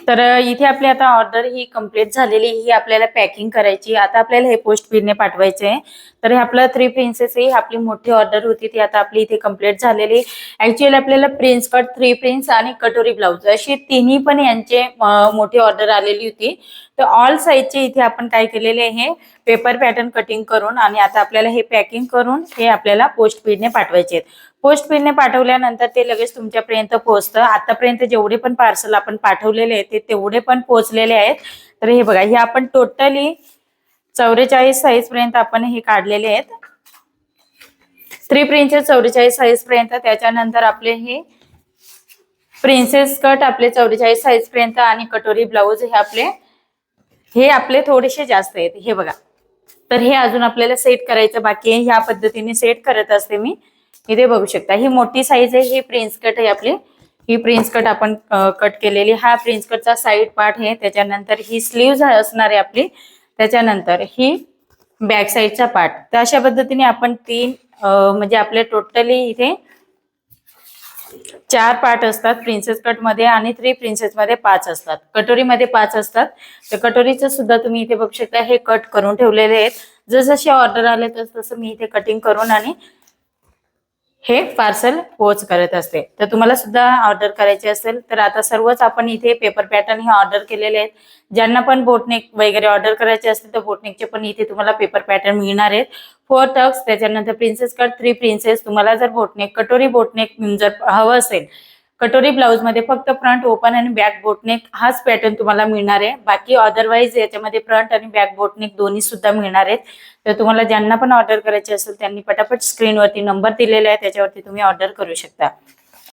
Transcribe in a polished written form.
तर इथे आपली आता ऑर्डर ही कंप्लीट झालेली, ही आपल्याला पॅकिंग करायची. आता आपल्याला हे पोस्ट स्पीडने पाठवायचे आहे. तर हे आपलं 3 प्रिन्सेस ही आपली मोठी ऑर्डर होती, ती आता आपली इथे कंप्लीट झालेली. ऍक्च्युअली आपल्याला प्रिन्स कट, 3 प्रिन्स आणि कटोरी ब्लाउज अशी तिन्ही पण यांचे मोठी ऑर्डर आलेली होती. तर ऑल साईजचे इथे आपण काय केलेले आहे, पेपर पॅटर्न कटिंग करून आणि आता आपल्याला हे पॅकिंग करून हे आपल्याला पोस्ट स्पीडने पाठवायचे आहेत. पोस्ट स्पीडने पाठवल्यानंतर ते लगेच तुमच्यापर्यंत पोहोचतं. आतापर्यंत जेवढे पण पार्सल आपण पाठवलेले आहेत ते तेवढे पण पोहोचलेले आहेत. तर हे बघा, हे आपण टोटली 44 साईज पर्यंत आपण हे काढलेले आहेत. 3 प्रिन्सेस 44 साईज पर्यंत, त्याच्यानंतर आपले हे प्रिन्सेस कट आपले 44 साईज पर्यंत आणि कटोरी ब्लाउज हे आपले थोडेसे जास्त आहेत. हे बघा, तर हे अजून आपल्याला सेट करायचं बाकी आहे. ह्या पद्धतीने सेट करत असते मी. इथे बघू शकता, ही मोठी साईज आहे, ही प्रिन्स कट आहे आपली. ही प्रिन्स कट आपण कट केलेली. हा प्रिन्स कटचा साईड पार्ट आहे. त्याच्यानंतर ही स्लीव्ह असणार आहे आपली. त्याच्यानंतर ही बॅक साईडचा पार्ट. तर अशा पद्धतीने आपण तीन म्हणजे आपले टोटली इथे 4 पार्ट असतात प्रिन्सेस कट मध्ये आणि 3 प्रिन्सेस मध्ये 5 असतात. कटोरी मध्ये 5 असतात. तर कटोरीचं सुद्धा तुम्ही इथे बघू शकता, हे कट करून ठेवलेले आहेत. जसजसे ऑर्डर आले तसं मी इथे कटिंग करून आणि हे पार्सल पोच करत असते. तर तुम्हाला सुद्धा ऑर्डर करायचे असेल तर आता सर्वच आपण इथे पेपर पॅटर्न हे ऑर्डर केलेले आहेत. ज्यांना पण बोटनेक वगैरे ऑर्डर करायचे असतील तर बोटनेकचे पण इथे तुम्हाला पेपर पॅटर्न मिळणार आहेत. 4 टक्स, त्याच्यानंतर प्रिन्सेस कट, 3 प्रिन्सेस. तुम्हाला जर बोटनेक, कटोरी बोटनेक जर हवं असेल, कटोरी ब्लाउज मध्ये फक्त फ्रंट ओपन आणि बॅक बोटनेक हाच पॅटर्न तुम्हाला मिळणार आहे. बाकी अदरवाईज याच्यामध्ये फ्रंट आणि बॅक बोटनेक दोन्ही सुद्धा मिळणार आहेत. तर तुम्हाला ज्यांना पण ऑर्डर करायचे असेल त्यांनी पटापट स्क्रीनवरती नंबर दिलेला आहे, त्याच्यावरती तुम्ही ऑर्डर करू शकता.